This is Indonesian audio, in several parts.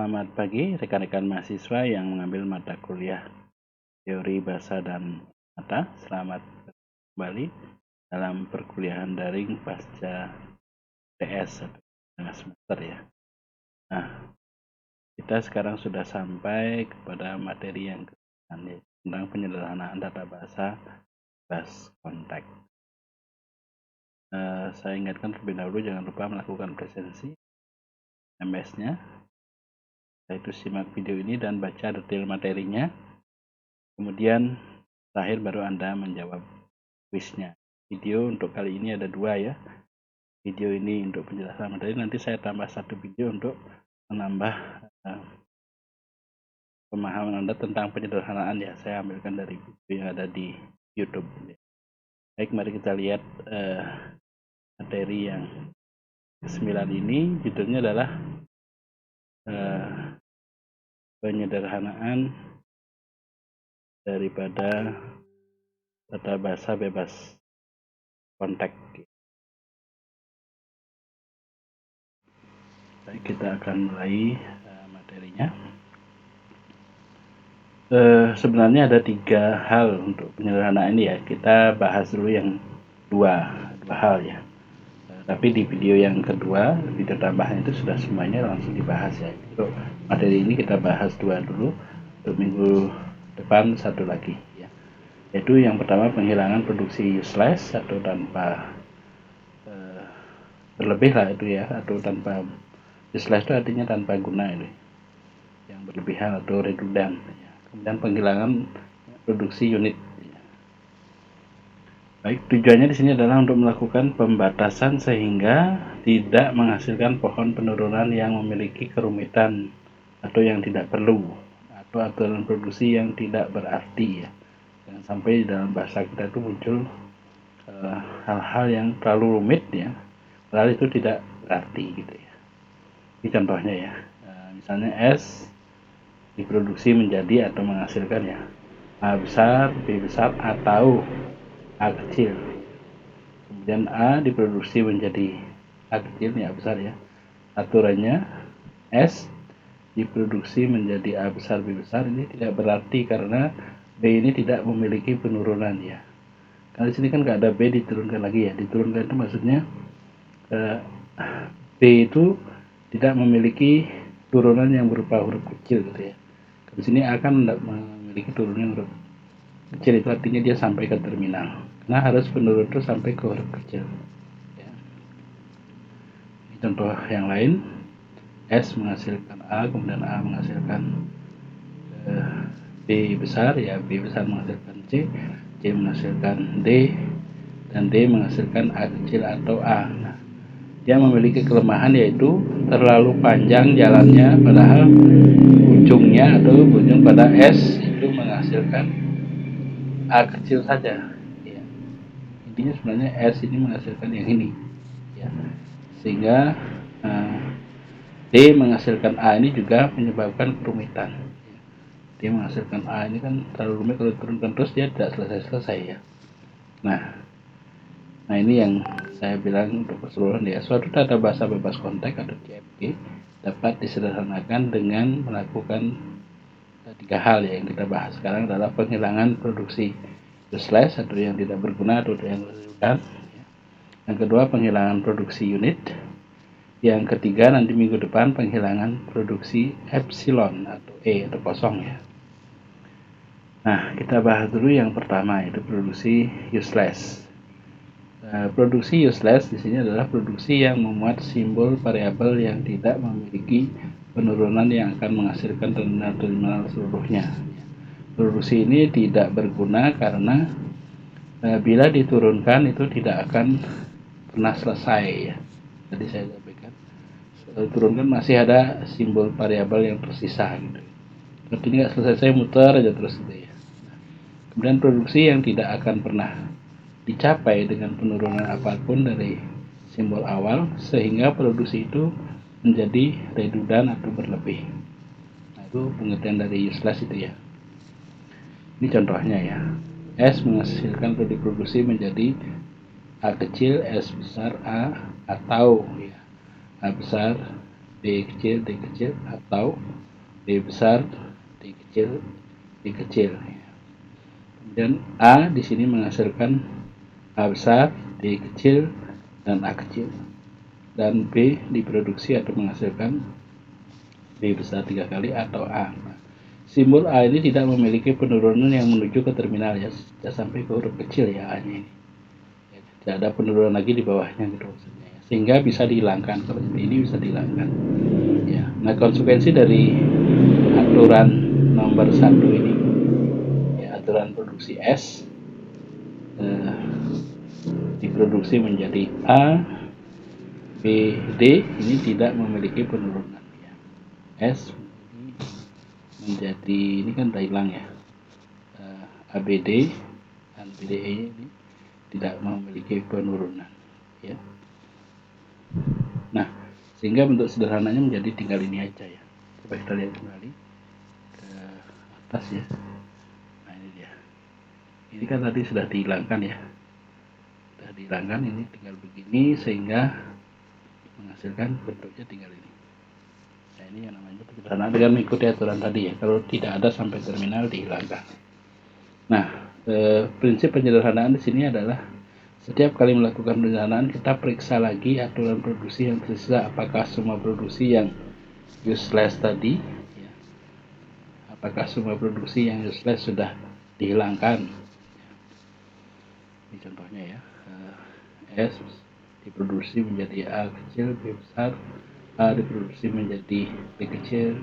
Selamat pagi rekan-rekan mahasiswa yang mengambil mata kuliah teori bahasa dan mata. Selamat kembali dalam perkuliahan daring pasca TS atau tengah semester ya. Nah, kita sekarang sudah sampai kepada materi yang ke-9 tentang penyederhanaan tata bahasa bebas konteks. Saya ingatkan terlebih dahulu jangan lupa melakukan presensi MS-nya. Yaitu simak video ini dan baca detail materinya. Kemudian terakhir baru Anda menjawab kuisnya. Video untuk kali ini ada 2 ya. Video ini untuk penjelasan materi, nanti saya tambah 1 video untuk menambah pemahaman Anda tentang penyederhanaan ya. Saya ambilkan dari video yang ada di YouTube. Baik, mari kita lihat materi yang ke-9 ini. Judulnya adalah penyederhanaan daripada tata bahasa bebas konteks. Baik, kita akan mulai materinya. Sebenarnya ada 3 hal untuk penyederhanaan ini ya. Kita bahas dulu yang dua hal ya. Tapi di video yang kedua, video tambahan itu sudah semuanya langsung dibahas ya. Untuk materi ini kita bahas 2 dulu. Untuk minggu depan 1 lagi ya. Yaitu yang pertama penghilangan produksi useless atau tanpa berlebih lah itu ya, atau tanpa useless itu artinya tanpa guna ini, yang berlebihan atau redundan ya. Kemudian penghilangan produksi unit ya. Baik, tujuannya di sini adalah untuk melakukan pembatasan sehingga tidak menghasilkan pohon penurunan yang memiliki kerumitan atau yang tidak perlu, atau aturan produksi yang tidak berarti ya. Jangan sampai dalam bahasa kita itu muncul hal-hal yang terlalu rumit ya, padahal itu tidak berarti gitu ya. Ini contohnya ya. Misalnya S diproduksi menjadi atau menghasilkan ya A besar, B besar, atau A kecil. Kemudian A diproduksi menjadi A kecil ya, A besar ya. Aturannya S diproduksi menjadi A besar, B besar, ini tidak berarti karena B ini tidak memiliki penurunan ya. Karena di sini kan nggak ada B diturunkan lagi ya. Diturunkan itu maksudnya B itu tidak memiliki turunan yang berupa huruf kecil gitu ya. Di sini akan memiliki turunan huruf kecil, itu artinya dia sampai ke terminal. Nah, harus penurun itu sampai ke huruf kecil. Ya. Ini contoh yang lain. S menghasilkan A, kemudian A menghasilkan B besar ya, B besar menghasilkan C, C menghasilkan D, dan D menghasilkan A kecil atau A. Nah, dia memiliki kelemahan yaitu terlalu panjang jalannya, padahal ujungnya atau ujung pada S itu menghasilkan A kecil saja ya. Intinya sebenarnya S ini menghasilkan yang ini ya. Sehingga D menghasilkan A ini juga menyebabkan kerumitan ya. D menghasilkan A ini kan terlalu rumit, kalau diturunkan terus dia tidak selesai-selesai ya. Nah ini yang saya bilang untuk keseluruhan ya, suatu tata bahasa bebas konteks atau TBK dapat disederhanakan dengan melakukan 3 hal ya yang kita bahas sekarang, adalah penghilangan produksi useless atau yang tidak berguna atau yang redundan ya. Yang kedua penghilangan produksi unit. Yang ketiga nanti minggu depan penghilangan produksi epsilon atau E atau kosong ya. Nah kita bahas dulu yang pertama, yaitu produksi useless. Produksi useless di sini adalah produksi yang memuat simbol variabel yang tidak memiliki penurunan yang akan menghasilkan terminal seluruhnya. Produksi ini tidak berguna karena bila diturunkan itu tidak akan pernah selesai ya. Tadi saya sampaikan, turunkan masih ada simbol variabel yang tersisa gitu. Tapi ini nggak selesai, muter aja terus gitu ya. Kemudian produksi yang tidak akan pernah dicapai dengan penurunan apapun dari simbol awal, sehingga produksi itu menjadi redundan atau berlebih. Nah itu pengertian dari useless itu ya. Ini contohnya ya. S menghasilkan produksi menjadi A kecil, S besar, A, atau ya, A besar, B kecil atau B besar D kecil. Kemudian A di sini menghasilkan A besar, D kecil, dan A kecil. Dan B diproduksi atau menghasilkan B besar 3 kali atau A. Simbol A ini tidak memiliki penurunan yang menuju ke terminal ya, tidak sampai ke huruf kecil ya A-nya ini. Ya, tidak ada penurunan lagi di bawahnya gitu maksudnya ya. Sehingga bisa dihilangkan, kalau ini bisa dihilangkan. Ya, nah konsekuensi dari aturan nomor 1 ini ya, aturan produksi S diproduksi menjadi A, B, D ini tidak memiliki penurunan ya. S menjadi ini kan udah hilang ya. ABD dan BDE ini tidak memiliki penurunan ya. Nah, sehingga bentuk sederhananya menjadi tinggal ini aja ya. Coba kita lihat kembali ke atas ya. Nah, ini dia. Ini kan tadi sudah dihilangkan ya. Sudah dihilangkan, ini tinggal begini sehingga menghasilkan bentuknya tinggal ini. Nah, ini yang namanya sederhana dengan mengikuti aturan tadi ya. Kalau tidak ada sampai terminal dihilangkan. Nah, prinsip penyederhanaan di sini adalah setiap kali melakukan penyederhanaan kita periksa lagi aturan produksi yang tersisa, apakah semua produksi yang useless tadi ya, apakah semua produksi yang useless sudah dihilangkan. Ini contohnya ya, S diproduksi menjadi A kecil, B besar, A diproduksi menjadi B kecil,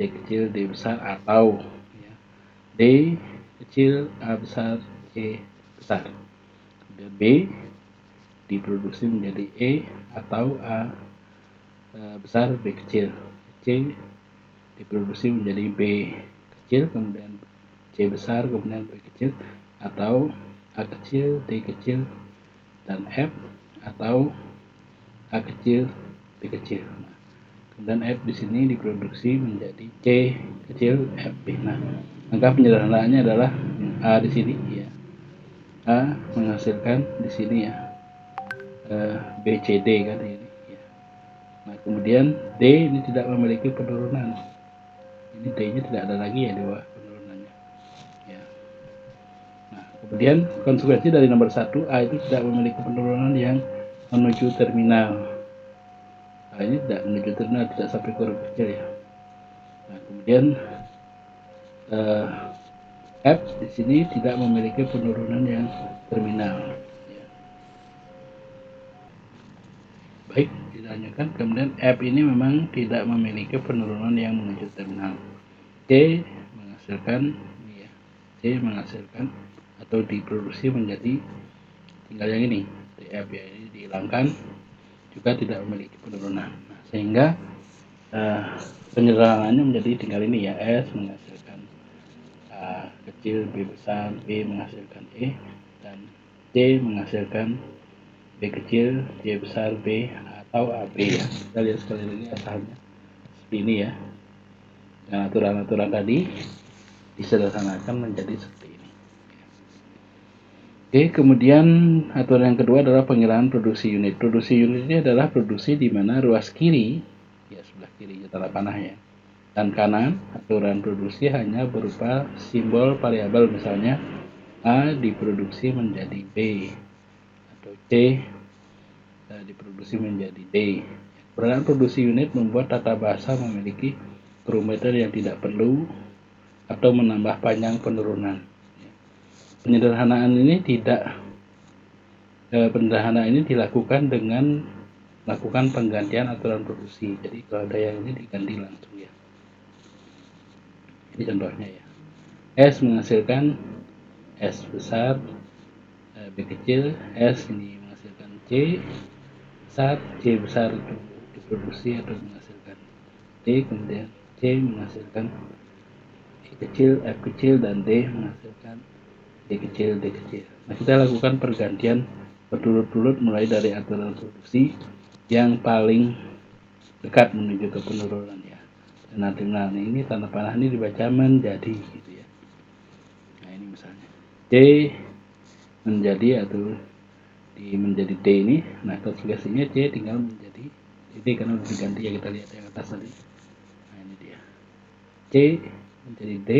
C kecil, D besar, atau ya, D kecil, A besar, C besar. Kemudian B diproduksi menjadi E atau A besar, B kecil. C diproduksi menjadi B kecil, kemudian C besar, kemudian B kecil, atau A kecil, D kecil, dan F, atau A kecil, B kecil. Nah, kemudian F di sini diproduksi menjadi C kecil, F B. Nah, maka penyederhanaannya adalah A di sini ya. A menghasilkan di sini ya B C D kan ini ya. Nah, kemudian D ini tidak memiliki penurunan. Ini D-nya tidak ada lagi ya di bawah penurunannya. Ya. Nah, kemudian konsekuensi dari nomor 1 A itu tidak memiliki penurunan yang menuju terminal. A ini tidak menuju terminal, tidak sampai ke huruf kecil ya. Nah, kemudian F di sini tidak memiliki penurunan yang terminal. Ya. Baik, ditanyakan. Kemudian F ini memang tidak memiliki penurunan yang menuju terminal. C menghasilkan ya, C menghasilkan atau diproduksi menjadi tinggal yang ini DF ya, ini dihilangkan, juga tidak memiliki penurunan. Nah, sehingga penyederhanaannya menjadi tinggal ini ya, S menghasilkan A kecil, B besar, B menghasilkan E, dan C menghasilkan B kecil, C besar, B atau AB ya. Kita lihat sekali lagi asalnya seperti ini ya. Dan aturan-aturan tadi disederhanakan menjadi seperti ini. Oke, kemudian aturan yang kedua adalah pengiraan produksi unit. Produksi unit ini adalah produksi di mana ruas kiri, ya sebelah kiri tanah panah ya, dan kanan aturan produksi hanya berupa simbol variabel, misalnya A diproduksi menjadi B atau C diproduksi menjadi D. Peran produksi unit membuat tata bahasa memiliki kerumitan yang tidak perlu atau menambah panjang penurunan. Penyederhanaan ini dilakukan dengan melakukan penggantian aturan produksi. Jadi kalau ada yang ini diganti langsung ya. Ini contohnya ya. S menghasilkan S besar, B kecil, S ini menghasilkan C besar, C besar itu diproduksi atau menghasilkan D, kemudian C menghasilkan E kecil, F kecil, dan D menghasilkan D kecil, D kecil. Nah, kita lakukan pergantian berturut-turut mulai dari aturan produksi yang paling dekat menuju ke penurunan ya. Dan nanti ini tanda panah ini dibaca menjadi gitu ya. Nah, ini misalnya D menjadi atau menjadi D ini, nah konsekuensinya C tinggal menjadi D D karena udah diganti ya, kita lihat yang atas tadi. Nah ini dia, C menjadi D,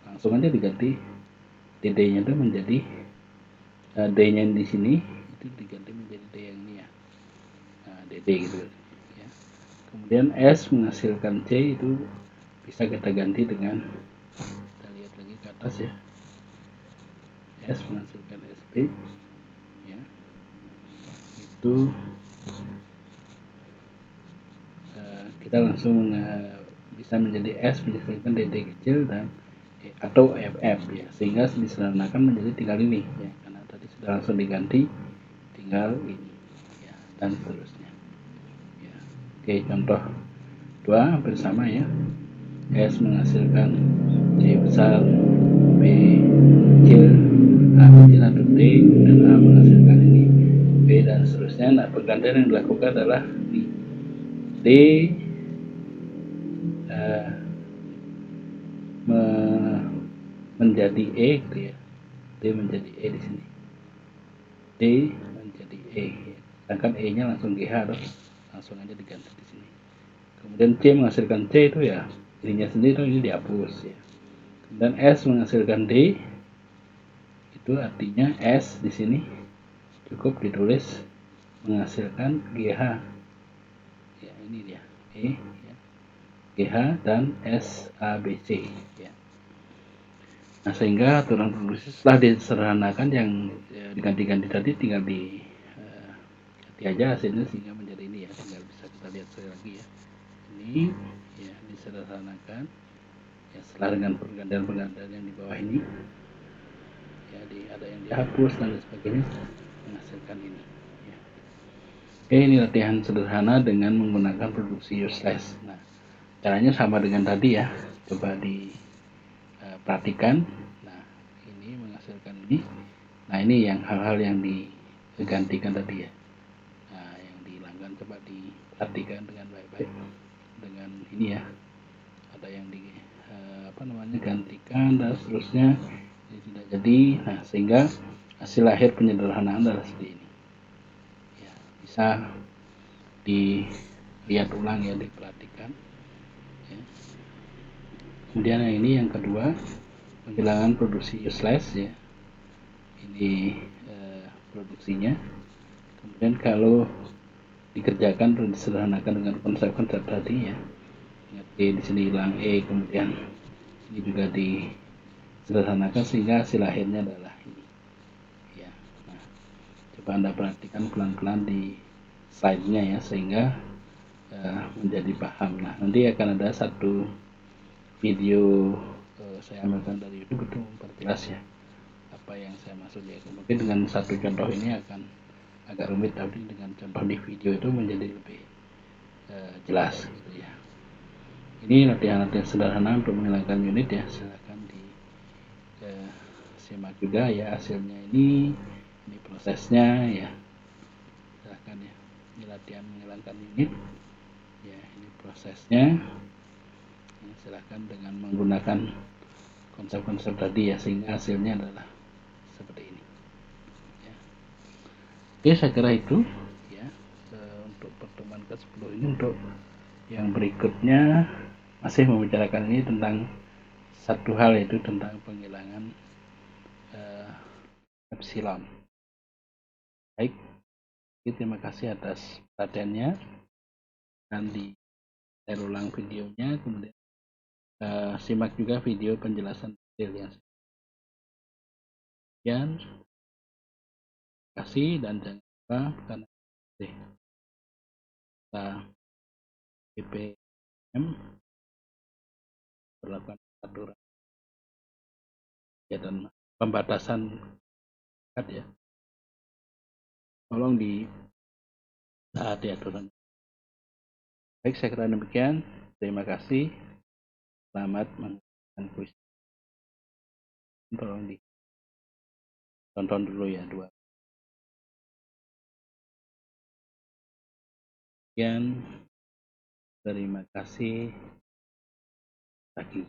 langsung aja diganti DD nya itu menjadi D nya di sini itu diganti menjadi D yang ini ya, nah, DD gitu ya. Kemudian S menghasilkan C itu bisa kita ganti dengan, kita lihat lagi ke atas ya, S menghasilkan SP ya, itu kita langsung bisa menjadi S menghasilkan DD kecil dan atau FF ya, sehingga disederhanakan menjadi tinggal ini ya, karena tadi sudah langsung diganti tinggal ini ya, dan seterusnya ya. Oke, contoh 2 hampir sama ya, S menghasilkan C besar, B kecil, A kecil atau D, dan A menghasilkan ini B, dan seterusnya. Nah, penggantian yang dilakukan adalah D menjadi E gitu ya, D menjadi E di sini, D menjadi E ya. Sedangkan E nya langsung GH, terus langsung aja diganti di sini. Kemudian C menghasilkan C itu ya dirinya sendiri, ini dihapus ya. Kemudian S menghasilkan D, itu artinya S di sini cukup ditulis menghasilkan GH ya, ini dia E ya, GH dan SABC ya. Nah, sehingga aturan produksi setelah disederhanakan yang diganti-ganti tadi tinggal ganti aja hasilnya sehingga menjadi ini ya, tinggal bisa kita lihat sekali lagi ya, ini ya disederhanakan ya, setelah dengan pergantian-pergantian yang di bawah ini ya, ada yang dihapus dan sebagainya menghasilkan ini ya. Oke, ini latihan sederhana dengan menggunakan produksi useless. Nah, caranya sama dengan tadi ya, coba diperhatikan. Nah, ini menghasilkan ini. Nah, ini yang hal-hal yang digantikan tadi ya, nah yang dihilangkan coba diperhatikan dengan baik-baik. Dengan ini ya, ada yang gantikan dan seterusnya, ini tidak jadi. Nah, sehingga hasil akhir penyederhanaan adalah seperti ini ya, bisa dilihat ulang ya, diperhatikan ya. Kemudian yang ini yang kedua, penghilangan produksi useless ya, ini produksinya. Kemudian kalau dikerjakan atau disederhanakan dengan konsep-konsep tadi ya, ingat di sini hilang E, kemudian ini juga disederhanakan sehingga hasil akhirnya adalah ini ya. Nah, coba Anda perhatikan pelan-pelan di slide-nya ya, sehingga menjadi paham. Nah, nanti akan ada satu video saya ambilkan dari YouTube untuk memperjelas ya apa yang saya maksud ya. Mungkin dengan satu contoh ini akan agak rumit, tapi dengan contoh di video itu menjadi lebih jelas gitu ya. Ini latihan-latihan sederhana untuk menghilangkan unit ya, silahkan simak juga ya hasilnya. Ini prosesnya ya, silahkan ya. Ini latihan menghilangkan unit ya, ini prosesnya ya, silahkan dengan menggunakan konsep-konsep tadi ya, sehingga hasilnya adalah seperti ini ya. Oke, saya kira itu ya untuk pertemuan ke-10 ini. Untuk yang berikutnya masih membicarakan ini tentang satu hal, yaitu tentang penghilangan epsilon. Baik, terima kasih atas perhatiannya, dan di share ulang videonya, kemudian simak juga video penjelasan detail yang sekian. Terima kasih, dan jangan lupa karena kita BPM berlakukan aturan ya, dan pembatasan ya, tolong ditaati aturan. Baik, saya kira demikian. Terima kasih. Selamat mengerjakan kuis. Tolong ditonton dulu ya, dua. Sekian. Terima kasih. Pagi.